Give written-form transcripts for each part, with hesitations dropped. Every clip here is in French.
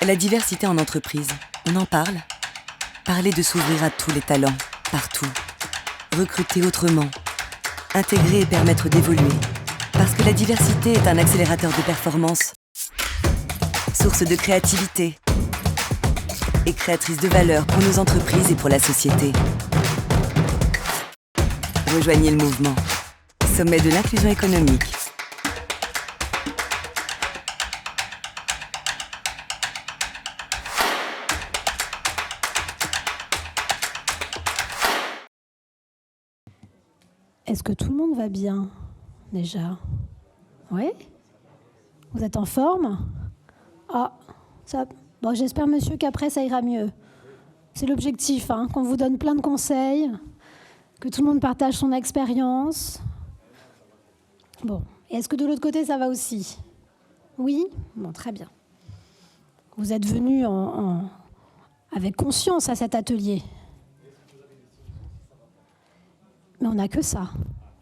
La diversité en entreprise, on en parle? Parler de s'ouvrir à tous les talents, partout. Recruter autrement. Intégrer et permettre d'évoluer. Parce que la diversité est un accélérateur de performance. Source de créativité. Et créatrice de valeur pour nos entreprises et pour la société. Rejoignez le mouvement. Sommet de l'inclusion économique. Est-ce que tout le monde va bien, déjà? Oui? Vous êtes en forme? Ah, ça... Bon, j'espère, monsieur, qu'après, ça ira mieux. C'est l'objectif, hein, qu'on vous donne plein de conseils, que tout le monde partage son expérience. Bon, et est-ce que de l'autre côté, ça va aussi? Oui? Bon, très bien. Vous êtes venus avec conscience à cet atelier. Mais on n'a que ça.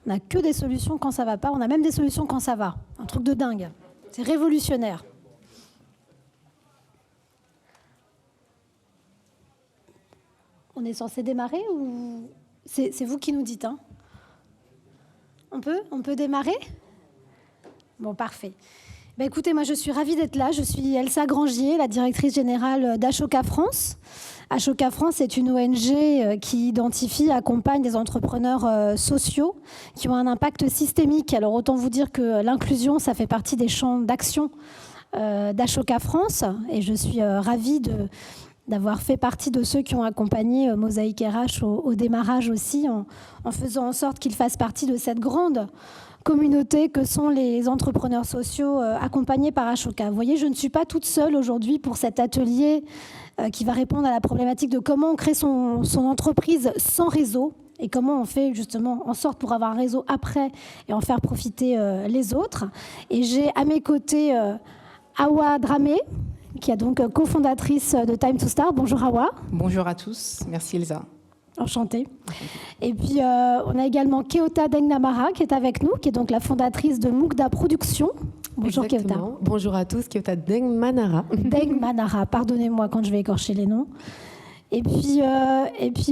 On n'a que des solutions quand ça va pas. On a même des solutions quand ça va. Un truc de dingue. C'est révolutionnaire. On est censé démarrer ou... C'est vous qui nous dites, hein? On peut démarrer? Bon, parfait. Ben, écoutez, moi, je suis ravie d'être là. Je suis Elsa Grangier, la directrice générale d'Ashoka France. Ashoka France est une ONG qui identifie, accompagne des entrepreneurs sociaux qui ont un impact systémique. Alors, autant vous dire que l'inclusion, ça fait partie des champs d'action d'Ashoka France. Et je suis ravie d'avoir fait partie de ceux qui ont accompagné Mosaïque RH au démarrage aussi, en faisant en sorte qu'ils fassent partie de cette grande communauté que sont les entrepreneurs sociaux accompagnés par Ashoka. Vous voyez, je ne suis pas toute seule aujourd'hui pour cet atelier qui va répondre à la problématique de comment on crée son entreprise sans réseau et comment on fait justement en sorte pour avoir un réseau après et en faire profiter les autres. Et j'ai à mes côtés Awa Dramé, qui est donc cofondatrice de Time to Start. Bonjour Awa. Bonjour à tous, merci Elsa. Enchantée. Et puis, on a également Keota Dengnamara qui est avec nous, qui est donc la fondatrice de Mugda Productions. Bonjour. Exactement. Keota. Bonjour à tous, Keota Dengmanara. Dengmanara, pardonnez-moi quand je vais écorcher les noms. Et puis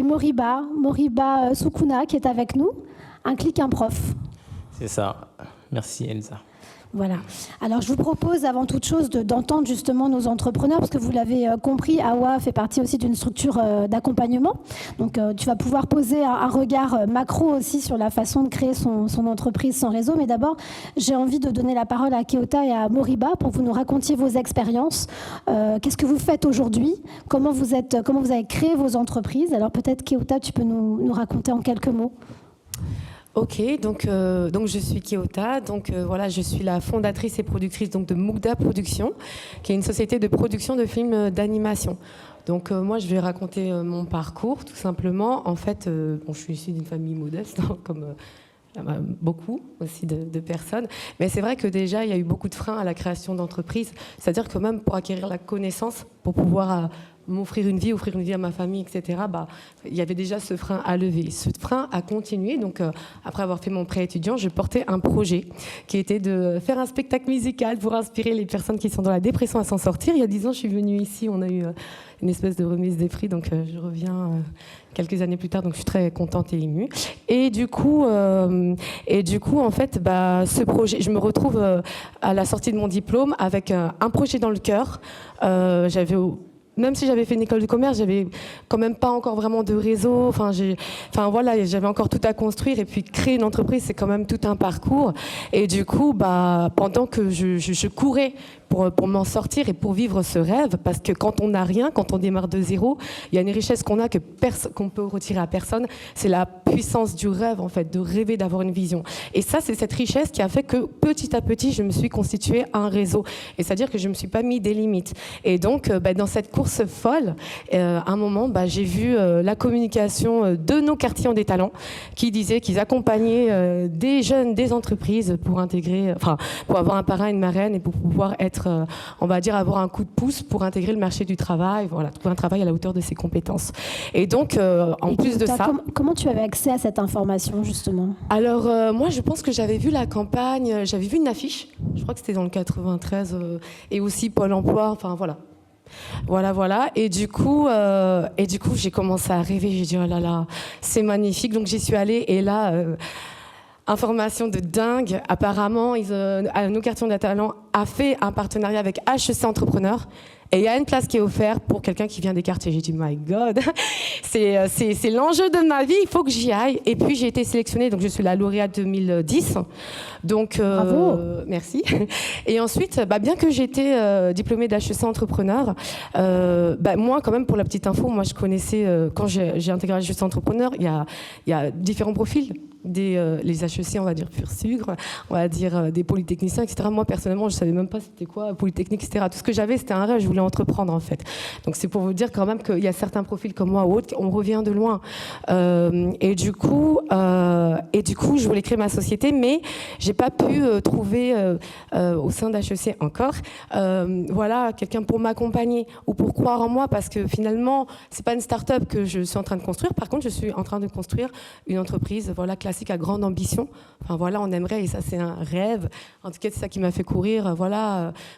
Moriba Sukuna qui est avec nous, un clic, un prof. C'est ça. Merci Elsa. Voilà. Alors, je vous propose avant toute chose d'entendre justement nos entrepreneurs, parce que vous l'avez compris, Awa fait partie aussi d'une structure d'accompagnement. Donc, tu vas pouvoir poser un regard macro aussi sur la façon de créer son entreprise sans réseau. Mais d'abord, j'ai envie de donner la parole à Keota et à Moriba pour que vous nous racontiez vos expériences. Qu'est-ce que vous faites aujourd'hui? Comment vous avez créé vos entreprises? Alors, peut-être, Keota, tu peux nous raconter en quelques mots. Ok, donc je suis Keota, voilà, je suis la fondatrice et productrice donc, de Mugda Productions, qui est une société de production de films d'animation. Donc moi, je vais raconter mon parcours, tout simplement. En fait, je suis issue d'une famille modeste, hein, comme beaucoup aussi de personnes. Mais c'est vrai que déjà, il y a eu beaucoup de freins à la création d'entreprises. C'est-à-dire que même pour acquérir la connaissance, pour pouvoir m'offrir une vie, offrir une vie à ma famille, etc., il y avait déjà ce frein à lever. Ce frein a continué. Donc, après avoir fait mon prêt étudiant, je portais un projet qui était de faire un spectacle musical pour inspirer les personnes qui sont dans la dépression à s'en sortir. Il y a 10 ans, je suis venue ici. On a eu une espèce de remise des prix. Donc, je reviens quelques années plus tard. Donc, je suis très contente et émue. Et du coup, en fait, ce projet, je me retrouve à la sortie de mon diplôme avec un projet dans le cœur. Même si j'avais fait une école de commerce, j'avais quand même pas encore vraiment de réseau. Voilà, j'avais encore tout à construire. Et puis créer une entreprise, c'est quand même tout un parcours. Et du coup, pendant que je courais pour m'en sortir et pour vivre ce rêve, parce que quand on n'a rien, quand on démarre de zéro, il y a une richesse qu'on a qu'on peut retirer à personne. C'est la puissance du rêve, en fait, de rêver, d'avoir une vision. Et ça, c'est cette richesse qui a fait que petit à petit, je me suis constituée un réseau. Et c'est-à-dire que je me suis pas mis des limites. Et donc, dans cette course folle, à un moment, j'ai vu la communication de nos quartiers ont des talents qui disaient qu'ils accompagnaient des jeunes, des entreprises pour intégrer, pour avoir un parrain et une marraine et pour pouvoir être, on va dire, avoir un coup de pouce pour intégrer le marché du travail, voilà, trouver un travail à la hauteur de ses compétences. Et donc, en plus de ça... Comment tu avais accès à cette information, justement? Alors, moi, je pense que j'avais vu la campagne, j'avais vu une affiche, je crois que c'était dans le 93, et aussi Pôle emploi, voilà. Voilà. Et du coup, j'ai commencé à rêver. J'ai dit, oh là là, c'est magnifique. Donc, j'y suis allée. Et là, information de dingue. Apparemment, Nos Quartiers de Talent a fait un partenariat avec HEC Entrepreneur. Et il y a une place qui est offerte pour quelqu'un qui vient des quartiers. J'ai dit, my God, c'est l'enjeu de ma vie, il faut que j'y aille. Et puis, j'ai été sélectionnée, donc je suis la lauréate 2010. Donc, bravo. Merci. Et ensuite, bien que j'étais diplômée d'HEC Entrepreneur, moi, quand même, pour la petite info, moi, je connaissais, quand j'ai intégré HEC Entrepreneur, il y a différents profils. Les HEC, on va dire pur sucre, on va dire des polytechniciens, etc. Moi, personnellement, je ne savais même pas c'était quoi, polytechnique, etc. Tout ce que j'avais, c'était un rêve, je voulais entreprendre, en fait. Donc, c'est pour vous dire quand même qu'il y a certains profils comme moi ou autres, on revient de loin. Et du coup, je voulais créer ma société, mais je n'ai pas pu trouver au sein d'HEC encore, quelqu'un pour m'accompagner ou pour croire en moi, parce que finalement, ce n'est pas une start-up que je suis en train de construire. Par contre, je suis en train de construire une entreprise, classique à grande ambition. Enfin on aimerait, et ça c'est un rêve. En tout cas, c'est ça qui m'a fait courir,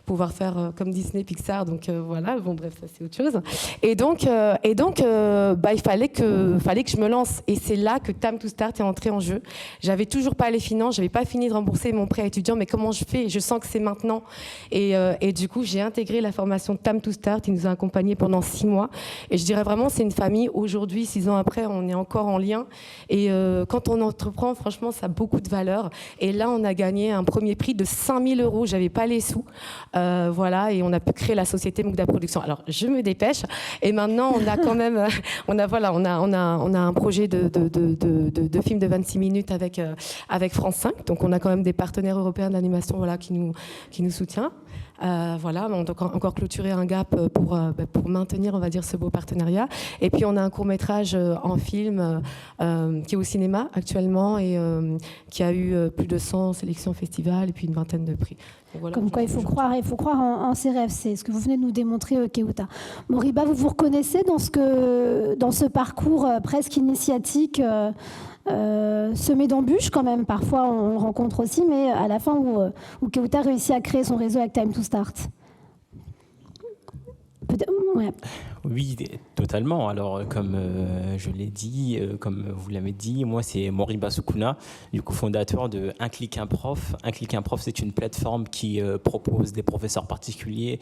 pouvoir faire comme Disney, Pixar. Donc bref, ça c'est autre chose. Et donc, il fallait que je me lance. Et c'est là que Time to Start est entré en jeu. J'avais toujours pas les finances, j'avais pas fini de rembourser mon prêt étudiant, mais comment je fais? Je sens que c'est maintenant. Et du coup, j'ai intégré la formation Time to Start. Il nous a accompagnés pendant 6 mois. Et je dirais vraiment, c'est une famille. Aujourd'hui, 6 ans après, on est encore en lien. Et quand on entreprend, franchement, ça a beaucoup de valeur. Et là, on a gagné un premier prix de 5 000 €. J'avais pas les sous. Et on a pu créer la société Moukda Production. Alors, je me dépêche. Et maintenant, on a quand même, on a un projet de film de 26 minutes avec France 5. Donc, on a quand même des partenaires européens d'animation, qui nous soutiennent. On doit encore clôturer un gap pour maintenir, on va dire, ce beau partenariat. Et puis on a un court-métrage en film qui est au cinéma actuellement et qui a eu plus de 100 sélections festivals et puis une vingtaine de prix. Comme quoi, il faut croire en ses rêves. C'est ce que vous venez de nous démontrer, Keouta. Moriba, vous reconnaissez dans ce parcours presque initiatique semé d'embûches quand même. Parfois, on le rencontre aussi, mais à la fin où Keouta réussit à créer son réseau avec Time to Start. Ouais. Oui, totalement. Alors, comme je l'ai dit, comme vous l'avez dit, moi, c'est Moriba Soukouna, du coup, fondateur de Un Clic Un Prof. Un Clic Un Prof, c'est une plateforme qui propose des professeurs particuliers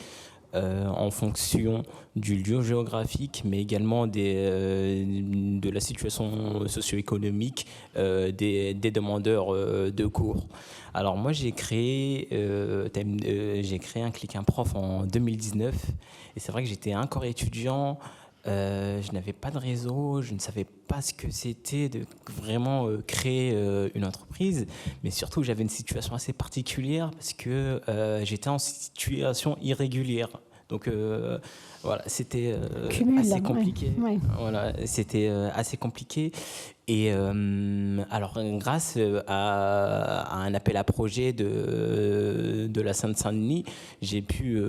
en fonction du lieu géographique, mais également de la situation socio-économique des demandeurs de cours. Alors moi, j'ai créé Un Clic Un Prof en 2019, et c'est vrai que j'étais encore étudiant. Je n'avais pas de réseau, je ne savais pas ce que c'était de vraiment créer une entreprise, mais surtout j'avais une situation assez particulière parce que j'étais en situation irrégulière. Donc c'était assez compliqué. Ouais. Voilà, c'était assez compliqué. Et alors, grâce à un appel à projet de la Seine-Saint-Denis, j'ai pu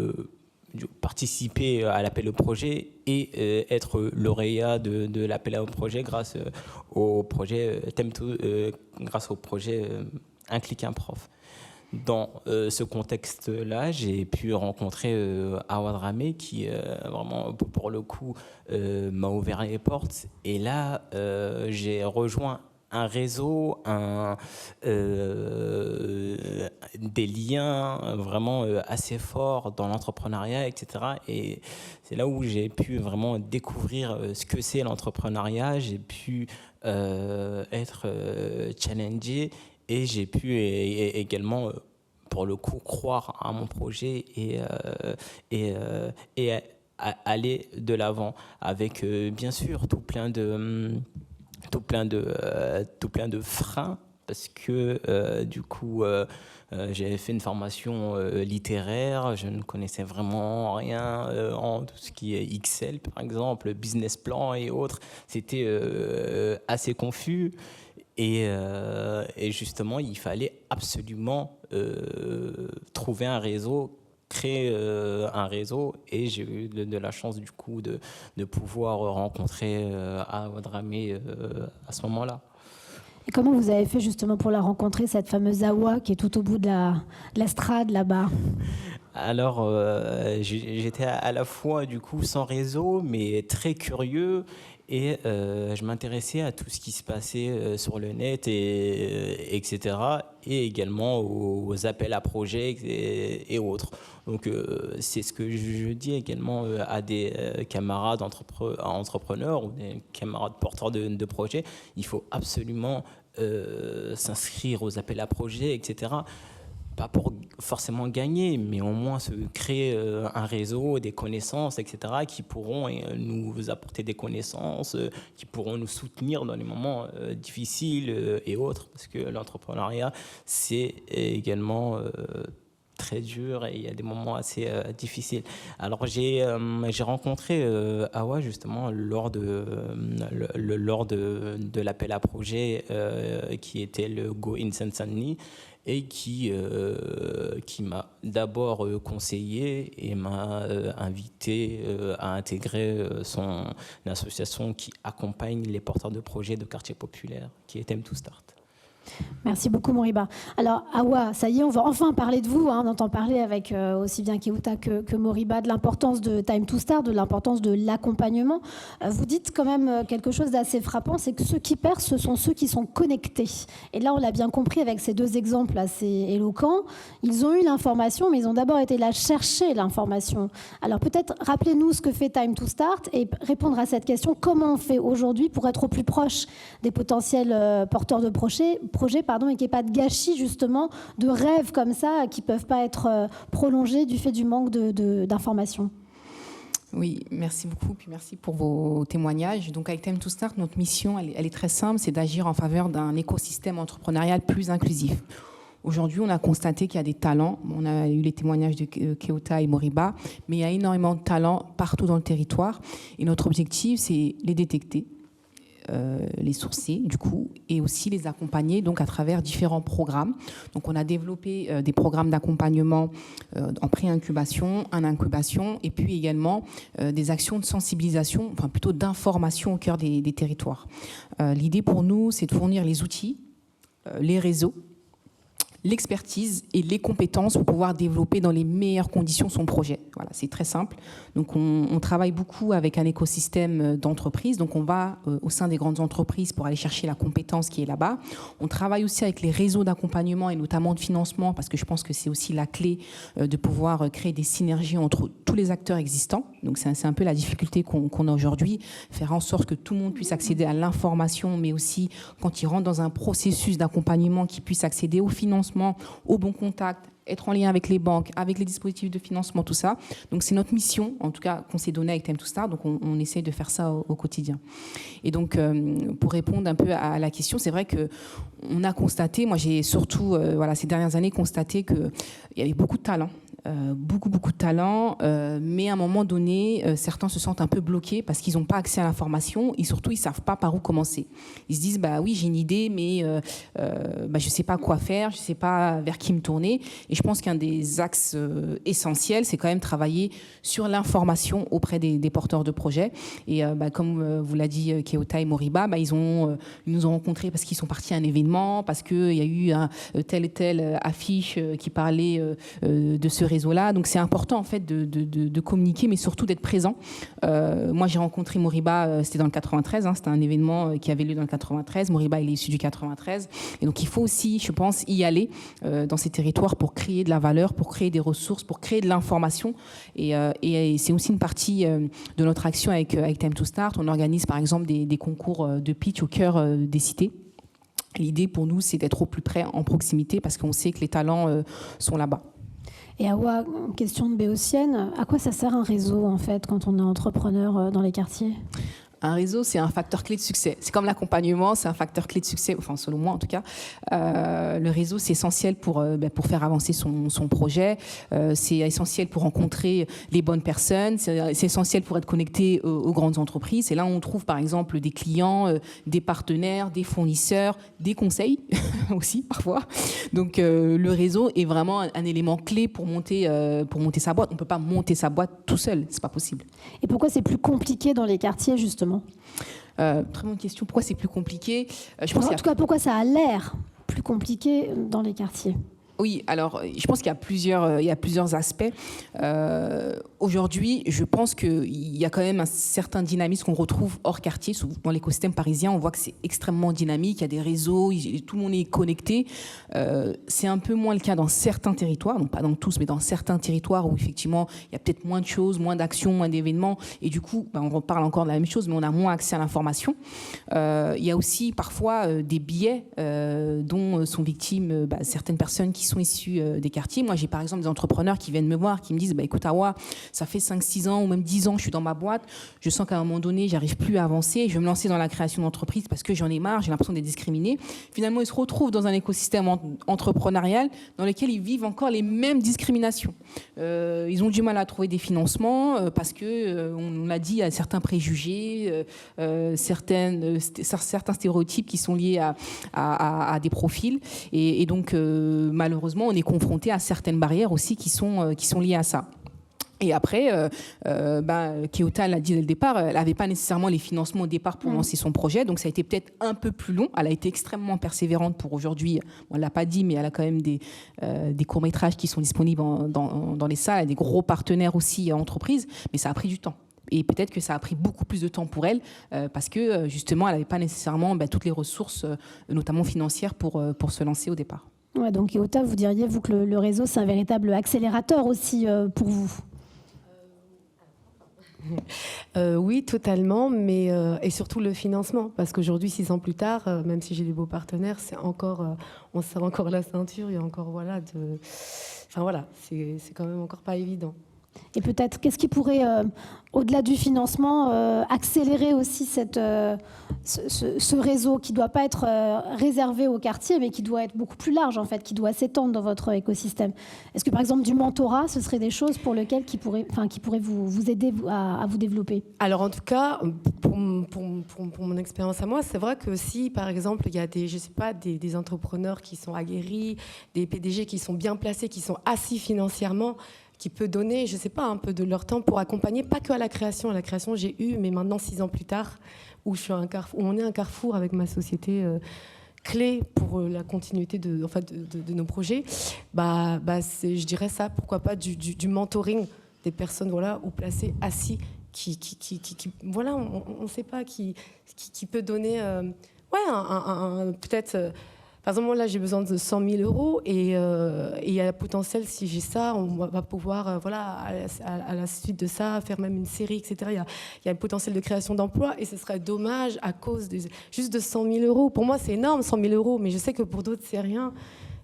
participer à l'appel au projet et être lauréat de l'appel au projet grâce au projet Un Clic Un Prof. Dans ce contexte-là, j'ai pu rencontrer Awad Ramé qui, vraiment, pour le coup, m'a ouvert les portes. Et là, j'ai rejoint un réseau, des liens vraiment assez forts dans l'entrepreneuriat, etc. Et c'est là où j'ai pu vraiment découvrir ce que c'est l'entrepreneuriat. J'ai pu être challengé. Et j'ai pu également, pour le coup, croire à mon projet et aller de l'avant avec, bien sûr, tout plein de freins, parce que du coup, j'avais fait une formation littéraire, je ne connaissais vraiment rien en tout ce qui est Excel, par exemple, business plan et autres. C'était assez confus. Et justement, il fallait absolument trouver un réseau, créer un réseau. Et j'ai eu de la chance, du coup, de pouvoir rencontrer Awad Ramé à ce moment-là. Et comment vous avez fait justement pour la rencontrer, cette fameuse Awa qui est tout au bout de la strade là-bas? Alors, j'étais à la fois du coup sans réseau, mais très curieux, et je m'intéressais à tout ce qui se passait sur le net, etc. Et également aux appels à projets et autres. Donc, c'est ce que je dis également à des camarades entrepreneurs ou des camarades porteurs de projets. Il faut absolument s'inscrire aux appels à projets, etc. Pas pour forcément gagner, mais au moins se créer un réseau, des connaissances, etc., qui pourront nous apporter des connaissances, qui pourront nous soutenir dans les moments difficiles et autres, parce que l'entrepreneuriat, c'est également très dur et il y a des moments assez difficiles. Alors j'ai rencontré Awa justement lors de l'appel à projet qui était le Go in Seine-Saint-Denis, et qui m'a d'abord conseillé et m'a invité à intégrer son association qui accompagne les porteurs de projets de quartiers populaires, qui est Time2Start. Merci beaucoup, Moriba. Alors, Awa, ça y est, on va enfin parler de vous. On entend parler avec aussi bien Keouta que Moriba de l'importance de Time2Start, de l'importance de l'accompagnement. Vous dites quand même quelque chose d'assez frappant, c'est que ceux qui percent, ce sont ceux qui sont connectés. Et là, on l'a bien compris avec ces deux exemples assez éloquents. Ils ont eu l'information, mais ils ont d'abord été là chercher l'information. Alors, peut-être rappelez-nous ce que fait Time2Start et répondre à cette question. Comment on fait aujourd'hui pour être au plus proche des potentiels porteurs de projets, et qu'il n'y ait pas de gâchis justement de rêves comme ça qui ne peuvent pas être prolongés du fait du manque d'informations? Oui, merci beaucoup, puis merci pour vos témoignages. Donc avec Time2Start, notre mission, elle est très simple, c'est d'agir en faveur d'un écosystème entrepreneurial plus inclusif. Aujourd'hui, on a constaté qu'il y a des talents. On a eu les témoignages de Keouta et Moriba, mais il y a énormément de talents partout dans le territoire. Et notre objectif, c'est les détecter, les sourcer du coup, et aussi les accompagner donc à travers différents programmes. Donc on a développé des programmes d'accompagnement en pré-incubation, en incubation, et puis également des actions de sensibilisation, enfin plutôt d'information au cœur des territoires. L'idée pour nous, c'est de fournir les outils, les réseaux, l'expertise et les compétences pour pouvoir développer dans les meilleures conditions son projet. Voilà, c'est très simple. Donc on travaille beaucoup avec un écosystème d'entreprises. Donc on va au sein des grandes entreprises pour aller chercher la compétence qui est là-bas. On travaille aussi avec les réseaux d'accompagnement et notamment de financement, parce que je pense que c'est aussi la clé de pouvoir créer des synergies entre tous les acteurs existants. Donc c'est un peu la difficulté qu'on a aujourd'hui, faire en sorte que tout le monde puisse accéder à l'information, mais aussi quand il rentre dans un processus d'accompagnement, qu'il puisse accéder au financement, au bon contact, être en lien avec les banques, avec les dispositifs de financement, tout ça. Donc c'est notre mission, en tout cas, qu'on s'est donnée avec Time2Start, donc on essaie de faire ça au quotidien. Et donc, pour répondre un peu à la question, c'est vrai qu'on a constaté, moi j'ai surtout, ces dernières années, constaté qu'il y avait beaucoup de talents. Beaucoup de talent, mais à un moment donné, certains se sentent un peu bloqués parce qu'ils n'ont pas accès à l'information et surtout ils ne savent pas par où commencer. Ils se disent oui, j'ai une idée, mais je ne sais pas quoi faire, je ne sais pas vers qui me tourner. Et je pense qu'un des axes essentiels, c'est quand même travailler sur l'information auprès des porteurs de projets. Et comme vous l'a dit Keouta et Moriba, ils nous ont rencontrés parce qu'ils sont partis à un événement, parce qu'il y a eu telle et telle affiche qui parlait de ce réseau-là. Donc c'est important en fait de communiquer, mais surtout d'être présent. Moi j'ai rencontré Moriba, c'était dans le 93, c'était un événement qui avait lieu dans le 93. Moriba il est issu du 93, et donc il faut aussi, je pense, y aller dans ces territoires pour créer de la valeur, pour créer des ressources, pour créer de l'information. Et c'est aussi une partie de notre action avec Time2Start. On organise par exemple des concours de pitch au cœur des cités. L'idée pour nous, c'est d'être au plus près, en proximité, parce qu'on sait que les talents sont là-bas. Et Awa, question de béotienne, à quoi ça sert un réseau en fait quand on est entrepreneur dans les quartiers ? Un réseau, c'est un facteur clé de succès. C'est comme l'accompagnement, c'est un facteur clé de succès, enfin selon moi en tout cas. Le réseau, c'est essentiel pour faire avancer son projet. C'est essentiel pour rencontrer les bonnes personnes. C'est essentiel pour être connecté aux grandes entreprises. Et là, on trouve par exemple des clients, des partenaires, des fournisseurs, des conseils aussi parfois. Donc le réseau est vraiment un élément clé pour monter sa boîte. On ne peut pas monter sa boîte tout seul, c'est pas possible. Et pourquoi c'est plus compliqué dans les quartiers justement ? Très bonne question. Pourquoi c'est plus compliqué? Je pense En tout cas, pourquoi ça a l'air plus compliqué dans les quartiers? Oui, alors je pense qu'il y a plusieurs aspects. Aujourd'hui, je pense qu'il y a quand même un certain dynamisme qu'on retrouve hors quartier. Dans l'écosystème parisien, on voit que c'est extrêmement dynamique, il y a des réseaux, tout le monde est connecté. C'est un peu moins le cas dans certains territoires, donc pas dans tous, mais dans certains territoires où effectivement il y a peut-être moins de choses, moins d'actions, moins d'événements, et du coup, on reparle encore de la même chose, mais on a moins accès à l'information. Il y a aussi parfois des biais dont sont victimes certaines personnes qui sont issus des quartiers. Moi, j'ai par exemple des entrepreneurs qui viennent me voir, qui me disent écoute, Awa, ça fait 5-6 ans ou même 10 ans que je suis dans ma boîte, je sens qu'à un moment donné, j'arrive plus à avancer, je vais me lancer dans la création d'entreprise parce que j'en ai marre, j'ai l'impression d'être discriminé. Finalement, ils se retrouvent dans un écosystème entrepreneurial dans lequel ils vivent encore les mêmes discriminations. Ils ont du mal à trouver des financements parce que, on l'a dit, il y a certains préjugés, certains stéréotypes qui sont liés à des profils. Et donc, malheureusement, on est confronté à certaines barrières aussi qui sont liées à ça. Et après, Keota l'a dit dès le départ, elle n'avait pas nécessairement les financements au départ pour lancer son projet, donc ça a été peut-être un peu plus long. Elle a été extrêmement persévérante pour aujourd'hui. On ne l'a pas dit, mais elle a quand même des courts-métrages qui sont disponibles dans les salles, elle a des gros partenaires aussi entreprises, mais ça a pris du temps. Et peut-être que ça a pris beaucoup plus de temps pour elle parce que justement, elle n'avait pas nécessairement toutes les ressources, notamment financières, pour se lancer au départ. Ouais, donc Keota, vous diriez, vous, que le réseau, c'est un véritable accélérateur aussi pour vous? Oui, totalement, mais et surtout le financement, parce qu'aujourd'hui, 6 ans plus tard, même si j'ai des beaux partenaires, c'est encore, on serre encore la ceinture, il y a encore c'est quand même encore pas évident. Et peut-être, qu'est-ce qui pourrait, au-delà du financement, accélérer aussi ce réseau qui ne doit pas être réservé au quartier, mais qui doit être beaucoup plus large, en fait, qui doit s'étendre dans votre écosystème? Est-ce que, par exemple, du mentorat, ce serait des choses pour lesquelles qui pourraient vous aider à vous développer? Alors, en tout cas, pour mon expérience à moi, c'est vrai que si, par exemple, il y a des entrepreneurs qui sont aguerris, des PDG qui sont bien placés, qui sont assis financièrement, qui peut donner, je ne sais pas, un peu de leur temps pour accompagner, pas que à la création. À la création, j'ai eu, mais maintenant, 6 ans plus tard, où on est un carrefour avec ma société clé pour la continuité de nos projets, je dirais ça, pourquoi pas du mentoring des personnes ou placées assis, qui on ne sait pas, qui peut donner, peut-être... Par exemple, là, j'ai besoin de 100 000 euros et il y a le potentiel, si j'ai ça, on va pouvoir, à la suite de ça, faire même une série, etc. Il y a un potentiel de création d'emplois et ce serait dommage à cause juste de 100 000 euros. Pour moi, c'est énorme, 100 000 euros, mais je sais que pour d'autres, c'est rien.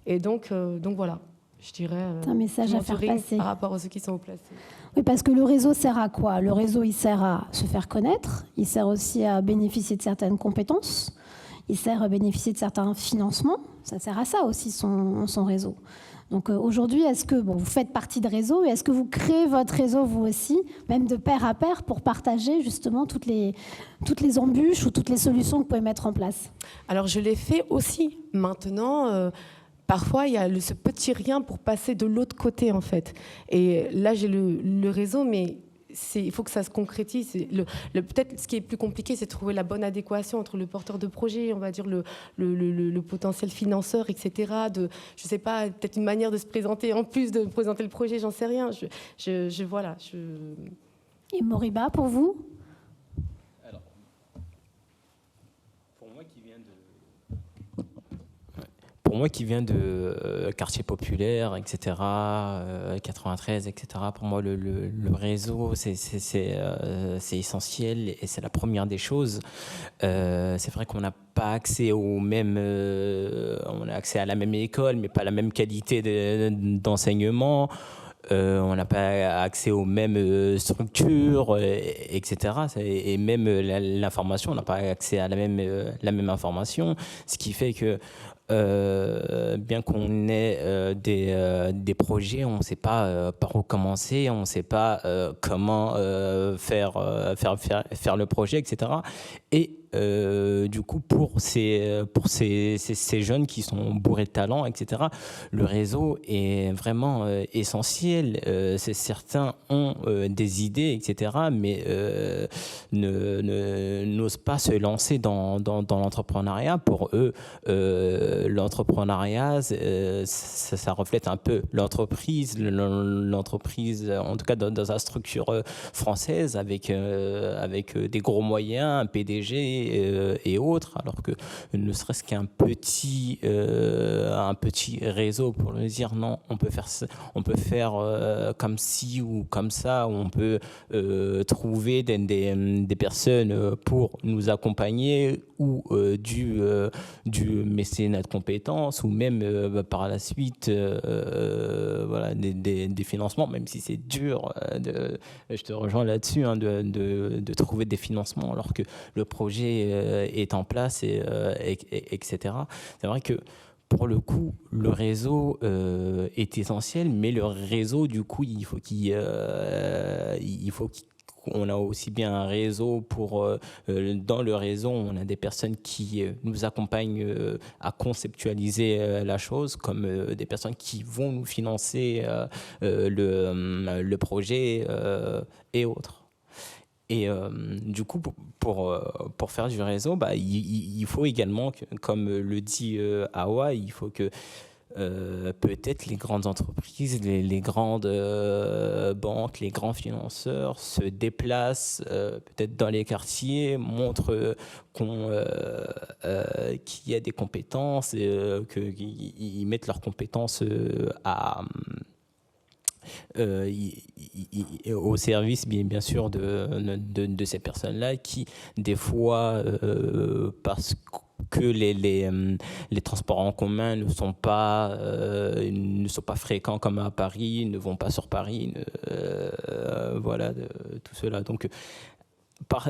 Et donc voilà, je dirais... C'est un message à faire passer. Par rapport à ceux qui sont au placés. Oui, parce que le réseau sert à quoi? Le réseau, il sert à se faire connaître, il sert aussi à bénéficier de certaines compétences, il sert à bénéficier de certains financements. Ça sert à ça aussi, son réseau. Donc aujourd'hui, est-ce que vous faites partie de réseau et est-ce que vous créez votre réseau vous aussi, même de pair à pair, pour partager justement toutes les embûches ou toutes les solutions que vous pouvez mettre en place? Alors je l'ai fait aussi. Maintenant, parfois il y a ce petit rien pour passer de l'autre côté en fait. Et là j'ai le réseau, mais il faut que ça se concrétise. Peut-être ce qui est plus compliqué, c'est de trouver la bonne adéquation entre le porteur de projet, on va dire le potentiel financeur, etc. Je ne sais pas, peut-être une manière de se présenter en plus de présenter le projet, j'en sais rien. Et Moriba, pour vous? Alors, pour moi qui viens de quartier populaire, etc., 93, etc., pour moi, le réseau, c'est essentiel et c'est la première des choses. C'est vrai qu'on n'a pas accès on a accès à la même école, mais pas la même qualité d'enseignement. On n'a pas accès aux mêmes structures, etc. Et même l'information, on n'a pas accès à la même information. Ce qui fait que bien qu'on ait des projets, on ne sait pas par où commencer, on ne sait pas comment faire le projet, etc. Et du coup, pour ces jeunes qui sont bourrés de talent, etc., le réseau est vraiment essentiel. Certains ont des idées, etc., mais n'osent pas se lancer dans l'entrepreneuriat. Pour eux, l'entrepreneuriat, ça reflète un peu l'entreprise, en tout cas dans sa structure française, avec des gros moyens, un PDG, et autres, alors que ne serait-ce qu'un petit réseau pour le dire non, on peut faire comme ci ou comme ça, on peut trouver des personnes pour nous accompagner ou du mécénat de compétences ou même par la suite voilà, des financements, même si c'est dur, je te rejoins là-dessus, hein, de trouver des financements alors que le projet est en place, etc. C'est vrai que pour le coup, le réseau est essentiel, mais le réseau, du coup, il faut qu'on a aussi bien un réseau dans le réseau, on a des personnes qui nous accompagnent à conceptualiser la chose, comme des personnes qui vont nous financer le projet et autres. Et du coup, pour faire du réseau, il faut également, comme le dit Awa, il faut que peut-être les grandes entreprises, les grandes banques, les grands financeurs se déplacent peut-être dans les quartiers, montrent qu'il y a des compétences, qu'ils mettent leurs compétences au service bien sûr de ces personnes-là qui des fois parce que les transports en commun ne sont pas fréquents comme à Paris, ne vont pas sur Paris, voilà, tout cela. Donc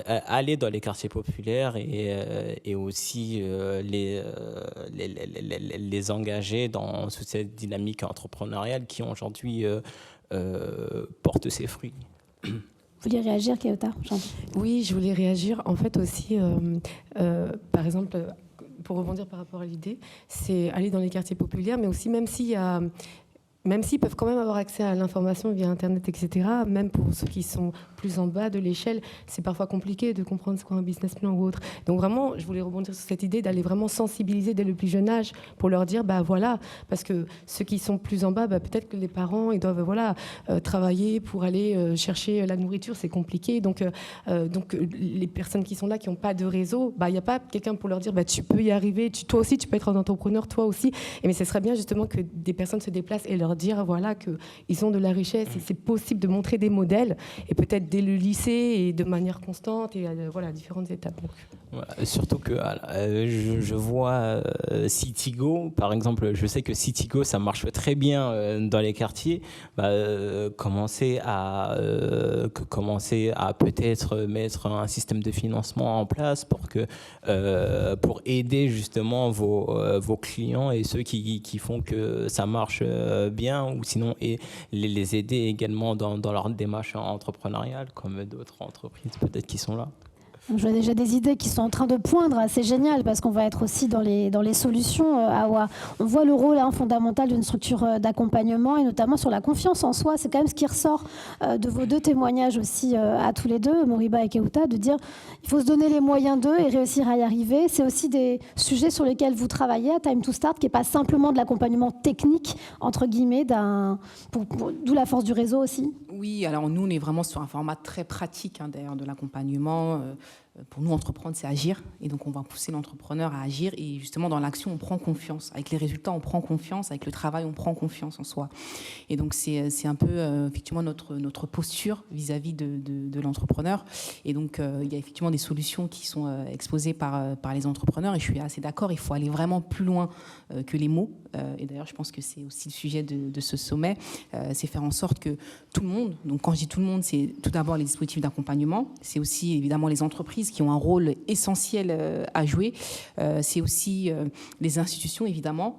aller dans les quartiers populaires et aussi les engager dans toute cette dynamique entrepreneuriale qui aujourd'hui porte ses fruits. Vous vouliez réagir, Keota? Oui, je voulais réagir. En fait aussi, par exemple, pour rebondir par rapport à l'idée, c'est aller dans les quartiers populaires, mais aussi même s'ils peuvent quand même avoir accès à l'information via Internet, etc., même pour ceux qui sont plus en bas de l'échelle, c'est parfois compliqué de comprendre ce qu'est un business plan ou autre. Donc vraiment, je voulais rebondir sur cette idée d'aller vraiment sensibiliser dès le plus jeune âge pour leur dire, voilà, parce que ceux qui sont plus en bas, peut-être que les parents, ils doivent travailler pour aller chercher la nourriture, c'est compliqué. Donc les personnes qui sont là, qui n'ont pas de réseau, il n'y a pas quelqu'un pour leur dire, tu peux y arriver, toi aussi, tu peux être un entrepreneur, toi aussi. Mais ce serait bien justement que des personnes se déplacent et leur dire qu'ils ont de la richesse et c'est possible de montrer des modèles et peut-être dès le lycée et de manière constante et à différentes étapes. Donc. Voilà, surtout que je vois Citigo, par exemple, je sais que Citigo, ça marche très bien dans les quartiers. Commencer à peut-être mettre un système de financement en place pour aider justement vos clients et ceux qui font que ça marche bien, ou sinon les aider également dans leur démarche entrepreneuriale, comme d'autres entreprises peut-être qui sont là. Je vois déjà des idées qui sont en train de poindre. C'est génial parce qu'on va être aussi dans les solutions. Awa. On voit le rôle fondamental d'une structure d'accompagnement et notamment sur la confiance en soi. C'est quand même ce qui ressort de vos deux témoignages aussi à tous les deux, Moriba et Keota, de dire il faut se donner les moyens d'eux et réussir à y arriver. C'est aussi des sujets sur lesquels vous travaillez à Time to Start, qui n'est pas simplement de l'accompagnement technique, entre guillemets, d'où la force du réseau aussi. Oui, alors nous, on est vraiment sur un format très pratique d'ailleurs de l'accompagnement. Pour nous, entreprendre, c'est agir. Et donc, on va pousser l'entrepreneur à agir. Et justement, dans l'action, on prend confiance. Avec les résultats, on prend confiance. Avec le travail, on prend confiance en soi. Et donc, c'est un peu, effectivement, notre posture vis-à-vis de l'entrepreneur. Et donc, il y a effectivement des solutions qui sont exposées par les entrepreneurs. Et je suis assez d'accord, il faut aller vraiment plus loin que les mots. Et d'ailleurs, je pense que c'est aussi le sujet de ce sommet. C'est faire en sorte que tout le monde, donc quand je dis tout le monde, c'est tout d'abord les dispositifs d'accompagnement. C'est aussi, évidemment, les entreprises entreprises qui ont un rôle essentiel à jouer. C'est aussi les institutions, évidemment,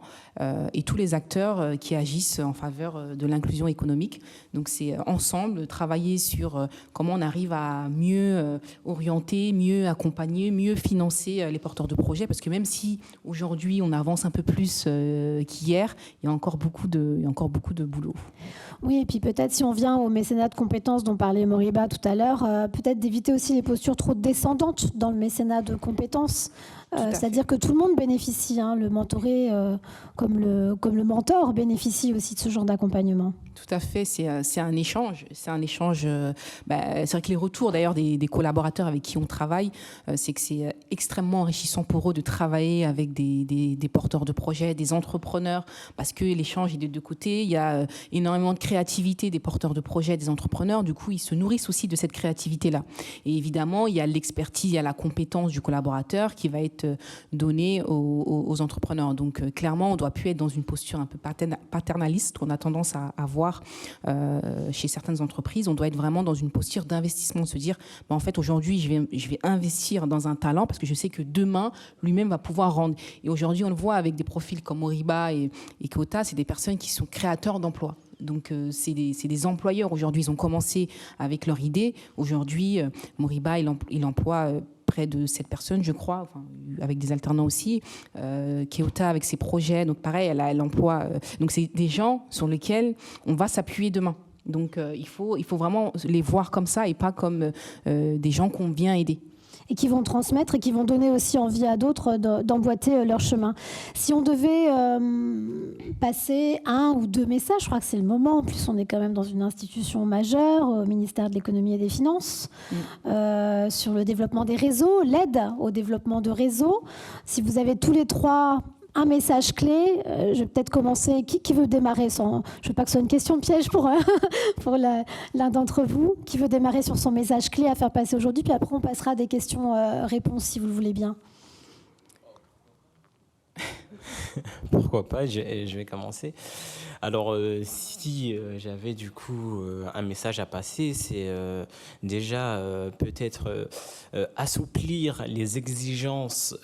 et tous les acteurs qui agissent en faveur de l'inclusion économique. Donc c'est ensemble travailler sur comment on arrive à mieux orienter, mieux accompagner, mieux financer les porteurs de projets, parce que même si aujourd'hui on avance un peu plus qu'hier, il y a encore beaucoup de boulot. Oui, et puis peut-être si on vient au mécénat de compétences dont parlait Moriba tout à l'heure, peut-être d'éviter aussi les postures trop descendantes dans le mécénat de compétences. C'est-à-dire que tout le monde bénéficie, hein, le mentoré comme le mentor bénéficie aussi de ce genre d'accompagnement. Tout à fait, c'est un échange. C'est un échange. C'est vrai que les retours d'ailleurs des collaborateurs avec qui on travaille, c'est que c'est extrêmement enrichissant pour eux de travailler avec des porteurs de projets, des entrepreneurs, parce que l'échange est des deux côtés. Il y a énormément de créativité des porteurs de projets, des entrepreneurs. Du coup, ils se nourrissent aussi de cette créativité-là. Et évidemment, il y a l'expertise, il y a la compétence du collaborateur qui va être donnée aux entrepreneurs. Donc, clairement, on ne doit plus être dans une posture un peu paternaliste qu'on a tendance à avoir chez certaines entreprises. On doit être vraiment dans une posture d'investissement, se dire en fait aujourd'hui je vais investir dans un talent parce que je sais que demain lui-même va pouvoir rendre. Et aujourd'hui on le voit avec des profils comme Moriba et Keota, c'est des personnes qui sont créateurs d'emplois. Donc c'est des employeurs aujourd'hui, ils ont commencé avec leur idée. Aujourd'hui Moriba il emploie près de 7 personnes, je crois, enfin, avec des alternants aussi. Keota avec ses projets, donc pareil, elle emploie. Donc c'est des gens sur lesquels on va s'appuyer demain. Donc il faut vraiment les voir comme ça et pas comme des gens qu'on vient aider. Et qui vont transmettre et qui vont donner aussi envie à d'autres d'emboîter leur chemin. Si on devait passer 1 ou 2 messages, je crois que c'est le moment, en plus on est quand même dans une institution majeure, au ministère de l'économie et des finances, sur le développement des réseaux, l'aide au développement de réseaux. Si vous avez tous les 3 un message clé, je vais peut-être commencer. Qui veut démarrer sans... Je ne veux pas que ce soit une question piège pour l'un d'entre vous. Qui veut démarrer sur son message clé à faire passer aujourd'hui? Puis après, on passera à des questions-réponses, si vous le voulez bien. Pourquoi pas, je vais commencer. Alors, si j'avais du coup un message à passer, c'est déjà peut-être assouplir les exigences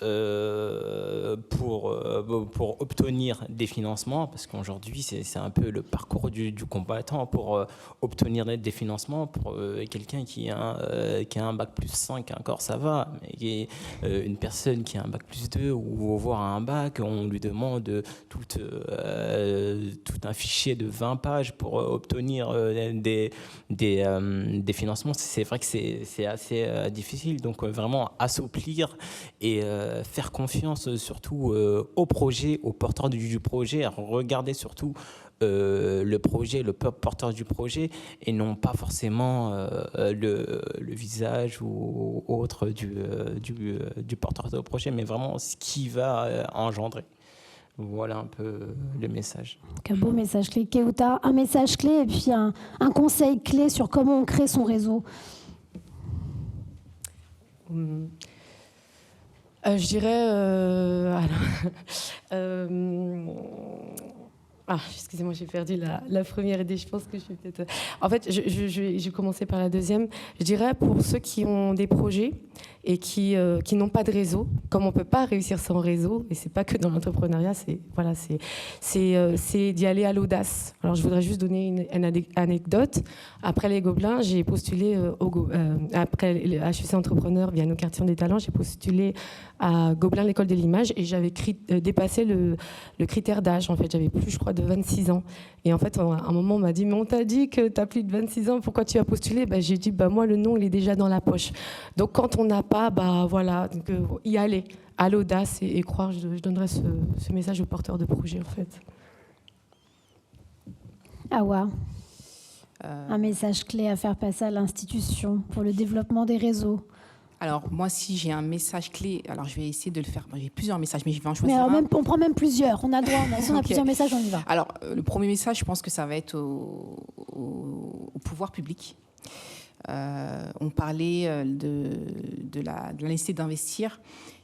pour obtenir des financements, parce qu'aujourd'hui, c'est un peu le parcours du combattant pour obtenir des financements. Pour quelqu'un qui a un bac plus 5, encore ça va, mais une personne qui a un bac plus 2 ou voire un bac, on lui demande tout un fichier de 20 pages pour obtenir des financements. C'est vrai que c'est assez difficile. Donc vraiment assouplir et faire confiance surtout au projet, aux porteurs du projet, regarder surtout le projet, le porteur du projet et non pas forcément le visage ou autre du porteur de projet, mais vraiment ce qui va engendrer. Voilà un peu le message. Un beau message clé. Keota, un message clé et puis un conseil clé sur comment on crée son réseau. Je dirais... excusez-moi, j'ai perdu la première idée. Je pense que je vais peut-être... En fait, je vais commencer par la deuxième. Je dirais pour ceux qui ont des projets et qui n'ont pas de réseau, comme on ne peut pas réussir sans réseau, et c'est pas que dans l'entrepreneuriat, c'est d'y aller à l'audace. Alors, je voudrais juste donner une anecdote. Après les Gobelins, j'ai postulé après HEC Entrepreneur via nos quartiers des talents, j'ai postulé à Gobelins, l'école de l'image, et j'avais dépassé le critère d'âge. En fait, j'avais plus, je crois, de 26 ans. Et en fait, à un moment, on m'a dit, mais on t'a dit que tu as plus de 26 ans, pourquoi tu as postulé? J'ai dit, moi, le nom, il est déjà dans la poche. Donc, quand on n'a pas, voilà, donc, y aller, à l'audace et croire. Je donnerais ce message aux porteurs de projet, en fait. Awa, un message clé à faire passer à l'institution pour le développement des réseaux. Alors, moi, si j'ai un message clé, alors je vais essayer de le faire. J'ai plusieurs messages, mais je vais en choisir un. On prend même plusieurs. On a le droit. Si on a plusieurs messages, on y va. Alors, le premier message, je pense que ça va être au pouvoir public. On parlait de la nécessité d'investir.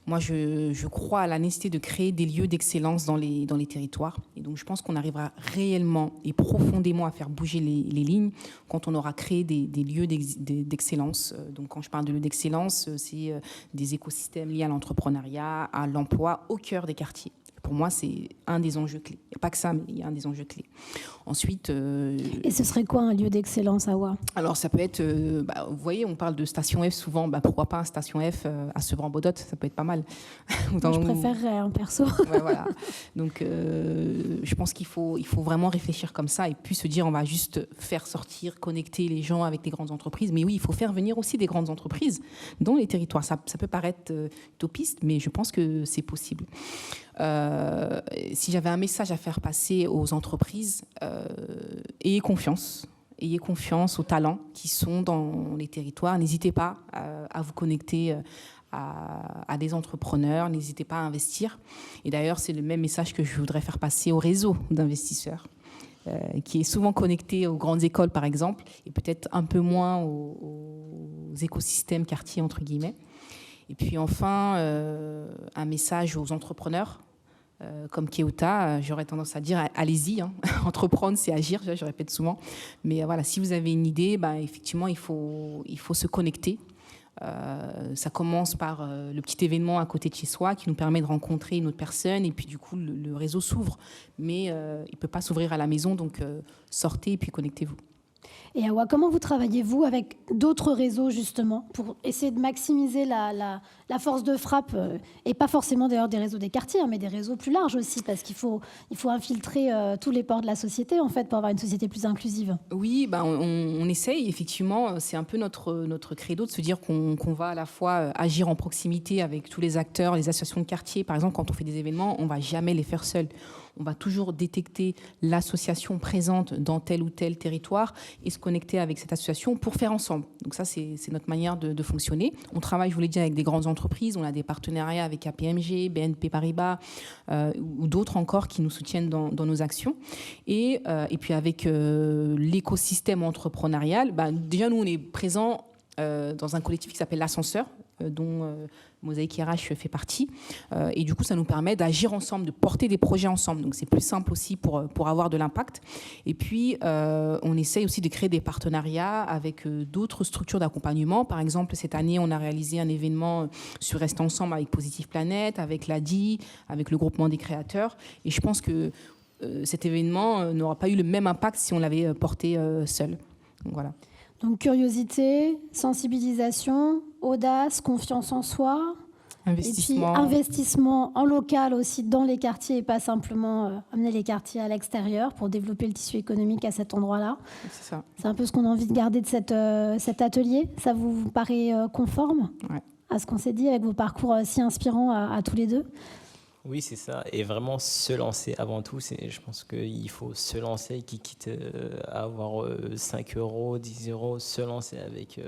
Moi, je crois à la nécessité de créer des lieux d'excellence dans les territoires. Et donc, je pense qu'on arrivera réellement et profondément à faire bouger les lignes quand on aura créé des lieux d'excellence. Donc, quand je parle de lieux d'excellence, c'est des écosystèmes liés à l'entrepreneuriat, à l'emploi, au cœur des quartiers. Pour moi, c'est un des enjeux clés. Il n'y a pas que ça, mais il y a un des enjeux clés. Ensuite... Et ce serait quoi un lieu d'excellence à Oua ? Alors, ça peut être... vous voyez, on parle de Station F souvent. Pourquoi pas un Station F à Sevran-Bodot ? Ça peut être pas mal. Moi, je préférerais, en perso. Ouais, voilà. Donc, je pense qu'il faut vraiment réfléchir comme ça et puis se dire on va juste faire sortir, connecter les gens avec des grandes entreprises. Mais oui, il faut faire venir aussi des grandes entreprises dans les territoires. Ça peut paraître utopiste, mais je pense que c'est possible. Si j'avais un message à faire passer aux entreprises, ayez confiance aux talents qui sont dans les territoires. N'hésitez pas à vous connecter à des entrepreneurs, n'hésitez pas à investir. Et d'ailleurs, c'est le même message que je voudrais faire passer au réseau d'investisseurs, qui est souvent connecté aux grandes écoles, par exemple, et peut-être un peu moins aux écosystèmes quartiers, entre guillemets. Et puis enfin, un message aux entrepreneurs, comme Keota, j'aurais tendance à dire allez-y, hein. Entreprendre, c'est agir, je répète souvent. Mais voilà, si vous avez une idée, effectivement, il faut se connecter. Ça commence par le petit événement à côté de chez soi qui nous permet de rencontrer une autre personne et puis du coup, le réseau s'ouvre. Mais il ne peut pas s'ouvrir à la maison, donc sortez et puis connectez-vous. Et Awa, comment vous travaillez-vous avec d'autres réseaux, justement, pour essayer de maximiser la force de frappe, et pas forcément d'ailleurs des réseaux des quartiers, hein, mais des réseaux plus larges aussi, parce qu'il faut infiltrer tous les pores de la société, en fait, pour avoir une société plus inclusive. Oui, on essaye, effectivement. C'est un peu notre credo de se dire qu'on va à la fois agir en proximité avec tous les acteurs, les associations de quartier. Par exemple, quand on fait des événements, on ne va jamais les faire seuls. On va toujours détecter l'association présente dans tel ou tel territoire et se connecter avec cette association pour faire ensemble. Donc ça, c'est notre manière de fonctionner. On travaille, je vous l'ai dit, avec des grandes entreprises. On a des partenariats avec KPMG, BNP Paribas ou d'autres encore qui nous soutiennent dans nos actions. Et puis avec l'écosystème entrepreneurial, déjà nous, on est présents dans un collectif qui s'appelle l'Ascenseur, dont Mosaïque RH fait partie. Et du coup, ça nous permet d'agir ensemble, de porter des projets ensemble. Donc, c'est plus simple aussi pour avoir de l'impact. Et puis, on essaye aussi de créer des partenariats avec d'autres structures d'accompagnement. Par exemple, cette année, on a réalisé un événement sur Reste Ensemble avec Positive Planète, avec l'ADI, avec le groupement des créateurs. Et je pense que cet événement n'aura pas eu le même impact si on l'avait porté seul. Donc, voilà. Donc, curiosité, sensibilisation, audace, confiance en soi. Investissement. Et puis, investissement en local aussi dans les quartiers et pas simplement amener les quartiers à l'extérieur pour développer le tissu économique à cet endroit-là. C'est ça. C'est un peu ce qu'on a envie de garder de cet atelier. Ça vous paraît conforme à ce qu'on s'est dit avec vos parcours si inspirants à tous les deux ? Oui, c'est ça. Et vraiment se lancer avant tout. Je pense qu'il faut se lancer, qui quitte à avoir 5 euros, 10 euros, se lancer avec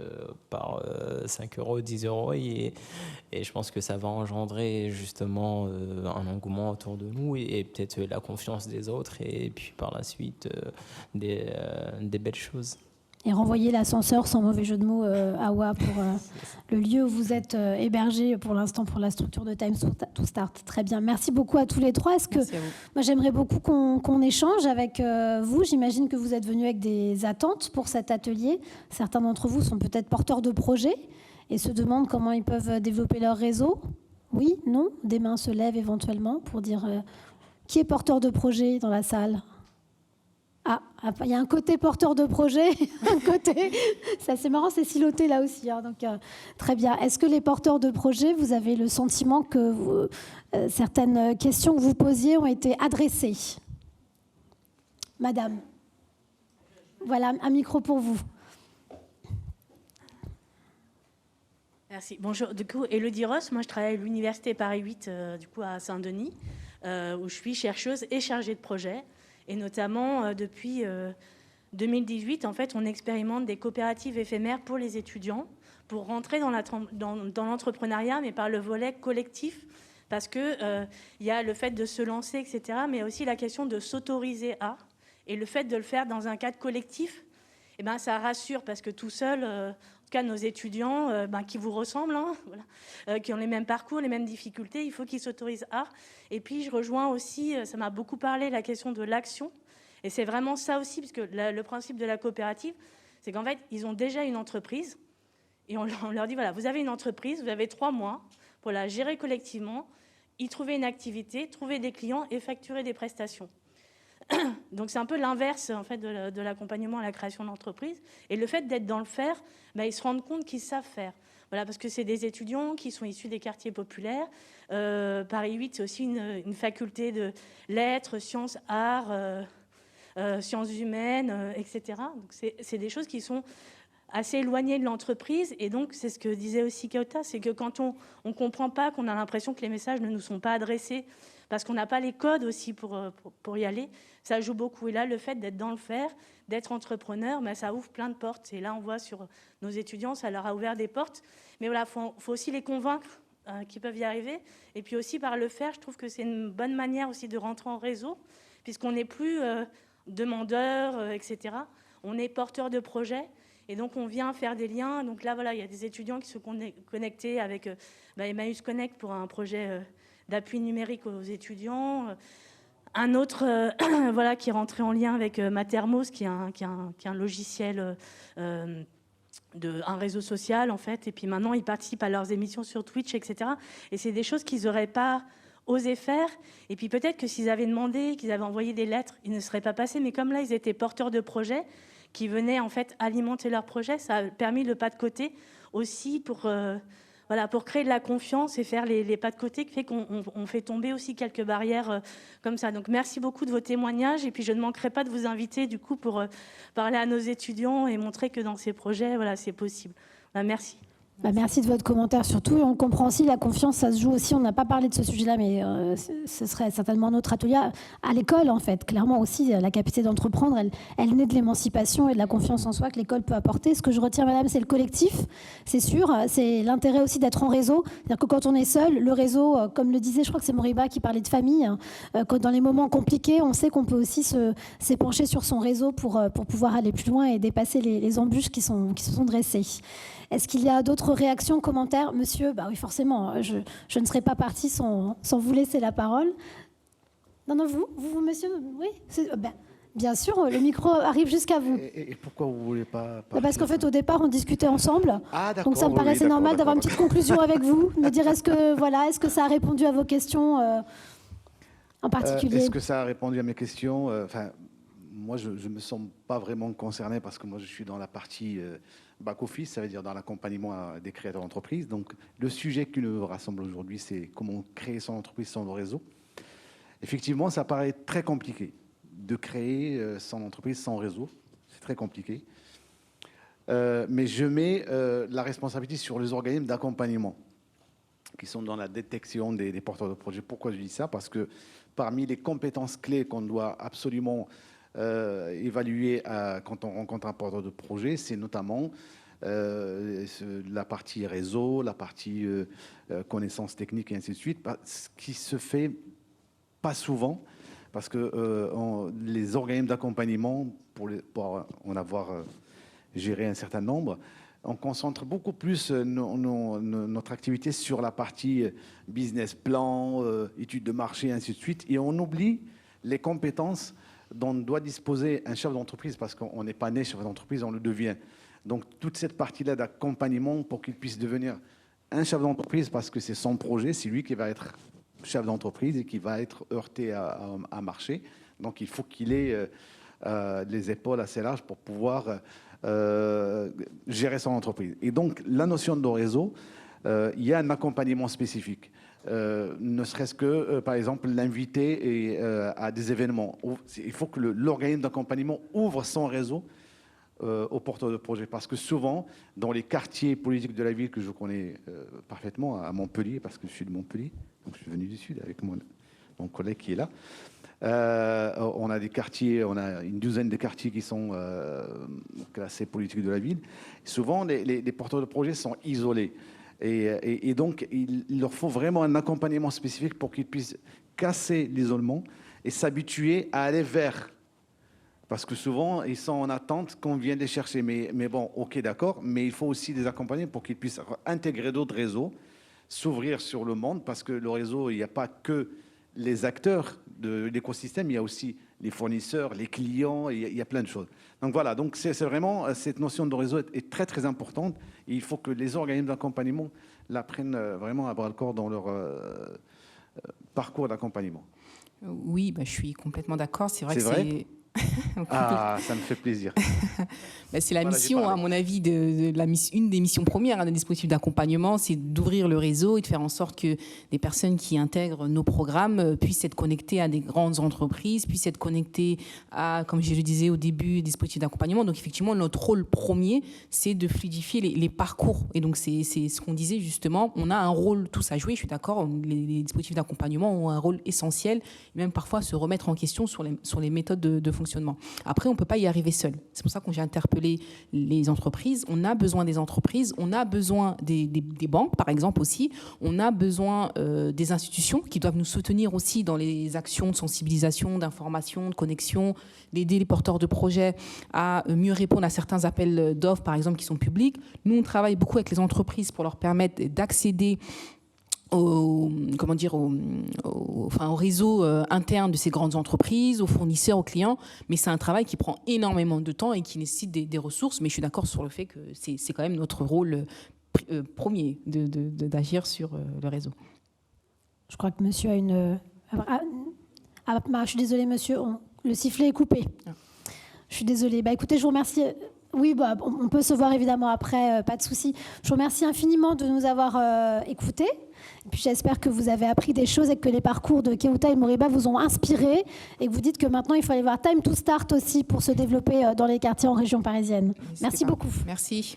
par 5 euros, 10 euros. Et je pense que ça va engendrer justement un engouement autour de nous et peut-être la confiance des autres. Et puis par la suite, des belles choses. Et renvoyer l'ascenseur, sans mauvais jeu de mots, à Oua pour le lieu où vous êtes hébergé pour l'instant pour la structure de Time to Start. Très bien. Merci beaucoup à tous les trois. Moi, j'aimerais beaucoup qu'on échange avec vous. J'imagine que vous êtes venus avec des attentes pour cet atelier. Certains d'entre vous sont peut-être porteurs de projets et se demandent comment ils peuvent développer leur réseau. Oui, non ? Des mains se lèvent éventuellement pour dire qui est porteur de projet dans la salle ? Ah, il y a un côté porteur de projet, un côté... C'est assez marrant, c'est siloté là aussi. Hein, donc, très bien. Est-ce que les porteurs de projet, vous avez le sentiment que certaines questions que vous posiez ont été adressées ? Madame. Voilà, un micro pour vous. Merci. Bonjour. Du coup, Élodie Ross, moi je travaille à l'université Paris 8, du coup à Saint-Denis, où je suis chercheuse et chargée de projet. Et notamment, depuis 2018, en fait, on expérimente des coopératives éphémères pour les étudiants, pour rentrer dans l'entrepreneuriat, mais par le volet collectif, parce qu'il y a le fait de se lancer, etc., mais aussi la question de s'autoriser à, et le fait de le faire dans un cadre collectif. eh ben, ça rassure parce que tout seul, en tout cas nos étudiants qui vous ressemblent, hein, voilà, qui ont les mêmes parcours, les mêmes difficultés, il faut qu'ils s'autorisent à. Et puis je rejoins aussi, ça m'a beaucoup parlé, la question de l'action. Et c'est vraiment ça aussi, puisque le principe de la coopérative, c'est qu'en fait, ils ont déjà une entreprise. Et on leur dit, voilà, vous avez une entreprise, vous avez 3 mois pour la gérer collectivement, y trouver une activité, trouver des clients et facturer des prestations. Donc c'est un peu l'inverse en fait, de l'accompagnement à la création d'entreprise. Et le fait d'être dans le faire, ils se rendent compte qu'ils savent faire. Voilà, parce que c'est des étudiants qui sont issus des quartiers populaires. Paris 8, c'est aussi une faculté de lettres, sciences, arts, sciences humaines, etc. Donc c'est des choses qui sont assez éloignées de l'entreprise. Et donc, c'est ce que disait aussi Keota, c'est que quand on ne comprend pas, qu'on a l'impression que les messages ne nous sont pas adressés, parce qu'on n'a pas les codes aussi pour y aller, ça joue beaucoup. Et là, le fait d'être dans le faire, d'être entrepreneur, ça ouvre plein de portes. Et là, on voit sur nos étudiants, ça leur a ouvert des portes. Mais voilà, faut aussi les convaincre qu'ils peuvent y arriver. Et puis aussi, par le faire, je trouve que c'est une bonne manière aussi de rentrer en réseau, puisqu'on n'est plus demandeur, etc. On est porteur de projets. Et donc, on vient faire des liens. Donc là, voilà, il y a des étudiants qui se sont connectés avec Emmaüs Connect pour un projet d'appui numérique aux étudiants. Un autre voilà, qui est rentré en lien avec Matermos, qui est un logiciel, un réseau social, en fait. Et puis maintenant, ils participent à leurs émissions sur Twitch, etc. Et c'est des choses qu'ils n'auraient pas osé faire. Et puis peut-être que s'ils avaient demandé, qu'ils avaient envoyé des lettres, ils ne seraient pas passés. Mais comme là, ils étaient porteurs de projets qui venaient en fait alimenter leur projet, ça a permis le pas de côté aussi pour créer de la confiance et faire les pas de côté qui fait qu'on fait tomber aussi quelques barrières comme ça. Donc merci beaucoup de vos témoignages et puis je ne manquerai pas de vous inviter du coup pour parler à nos étudiants et montrer que dans ces projets, voilà, c'est possible. Merci. Merci de votre commentaire surtout. On comprend aussi, la confiance, ça se joue aussi. On n'a pas parlé de ce sujet-là, mais ce serait certainement notre atelier à l'école, en fait. Clairement aussi, la capacité d'entreprendre, elle naît de l'émancipation et de la confiance en soi que l'école peut apporter. Ce que je retiens, madame, c'est le collectif, c'est sûr. C'est l'intérêt aussi d'être en réseau. C'est-à-dire que quand on est seul, le réseau, comme le disait, je crois que c'est Moriba qui parlait de famille, quand dans les moments compliqués, on sait qu'on peut aussi s'épancher sur son réseau pour pouvoir aller plus loin et dépasser les embûches qui se sont dressées. Est-ce qu'il y a d'autres réactions, commentaires? Monsieur, oui, forcément, je ne serais pas partie sans vous laisser la parole. Non, vous, monsieur, oui, bien sûr, le micro arrive jusqu'à vous. Et pourquoi vous ne voulez pas parler? Parce qu'en fait, au départ, on discutait ensemble. Ah, donc ça me paraissait normal d'avoir une petite conclusion avec vous, me dire est-ce que ça a répondu à vos questions en particulier? Est-ce que ça a répondu à mes questions? Moi, je ne me sens pas vraiment concerné parce que moi, je suis dans la partie back-office, ça veut dire dans l'accompagnement des créateurs d'entreprise. Donc, le sujet qui nous rassemble aujourd'hui, c'est comment créer son entreprise sans le réseau. Effectivement, ça paraît très compliqué de créer son entreprise sans réseau. C'est très compliqué. Mais je mets la responsabilité sur les organismes d'accompagnement qui sont dans la détection des porteurs de projets. Pourquoi je dis ça? Parce que parmi les compétences clés qu'on doit absolument évaluer quand on rencontre un porteur de projet, c'est notamment la partie réseau, la partie connaissances techniques et ainsi de suite, ce qui se fait pas souvent parce que les organismes d'accompagnement, pour en avoir géré un certain nombre, on concentre beaucoup plus notre activité sur la partie business plan, études de marché, ainsi de suite, et on oublie les compétences dont doit disposer un chef d'entreprise, parce qu'on n'est pas né chef d'entreprise, on le devient. Donc toute cette partie-là d'accompagnement pour qu'il puisse devenir un chef d'entreprise, parce que c'est son projet, c'est lui qui va être chef d'entreprise et qui va être heurté à marché. Donc il faut qu'il ait les épaules assez larges pour pouvoir gérer son entreprise. Et donc la notion de réseau, il y a un accompagnement spécifique. Ne serait-ce que, par exemple, l'inviter à des événements. Il faut que l'organisme d'accompagnement ouvre son réseau aux porteurs de projets. Parce que souvent, dans les quartiers politiques de la ville que je connais parfaitement, à Montpellier, parce que je suis de Montpellier, donc je suis venu du Sud avec mon collègue qui est là, on a des quartiers, on a une douzaine de quartiers qui sont classés politiques de la ville. Souvent, les porteurs de projets sont isolés. Et donc, il leur faut vraiment un accompagnement spécifique pour qu'ils puissent casser l'isolement et s'habituer à aller vers Parce que souvent, ils sont en attente qu'on vienne les chercher. Mais bon, ok, d'accord, mais il faut aussi les accompagner pour qu'ils puissent intégrer d'autres réseaux, s'ouvrir sur le monde, parce que le réseau, il n'y a pas que les acteurs de l'écosystème, il y a aussi les fournisseurs, les clients, il y a plein de choses. Donc voilà, donc c'est vraiment, cette notion de réseau est très très importante, et il faut que les organismes d'accompagnement la prennent vraiment à bras-le-corps dans leur parcours d'accompagnement. Oui, je suis complètement d'accord. C'est vrai que c'est... Ah, ça me fait plaisir. C'est la mission, à mon avis, une des missions premières d'un dispositif d'accompagnement, c'est d'ouvrir le réseau et de faire en sorte que les personnes qui intègrent nos programmes puissent être connectées à des grandes entreprises, puissent être connectées à, comme je le disais au début, des dispositifs d'accompagnement. Donc effectivement, notre rôle premier, c'est de fluidifier les parcours. Et donc c'est ce qu'on disait justement, on a un rôle tous à jouer, je suis d'accord, les dispositifs d'accompagnement ont un rôle essentiel, et même parfois se remettre en question sur les méthodes de fonctionnement. Après, on ne peut pas y arriver seul. C'est pour ça que j'ai interpellé les entreprises. On a besoin des entreprises, on a besoin des banques, par exemple, aussi. On a besoin des institutions qui doivent nous soutenir aussi dans les actions de sensibilisation, d'information, de connexion, d'aider les porteurs de projets à mieux répondre à certains appels d'offres, par exemple, qui sont publics. Nous, on travaille beaucoup avec les entreprises pour leur permettre d'accéder au réseau interne de ces grandes entreprises, aux fournisseurs, aux clients, mais c'est un travail qui prend énormément de temps et qui nécessite des ressources, mais je suis d'accord sur le fait que c'est quand même notre rôle premier d'agir sur le réseau. Je crois que monsieur a une... je suis désolée, monsieur, le sifflet est coupé. Je suis désolée. Écoutez, je vous remercie... Oui, on peut se voir évidemment après, pas de souci. Je vous remercie infiniment de nous avoir écoutés. Et puis j'espère que vous avez appris des choses et que les parcours de Keuta et Moriba vous ont inspiré et que vous dites que maintenant il faut aller voir Time to Start aussi pour se développer dans les quartiers en région parisienne. Merci beaucoup. Merci.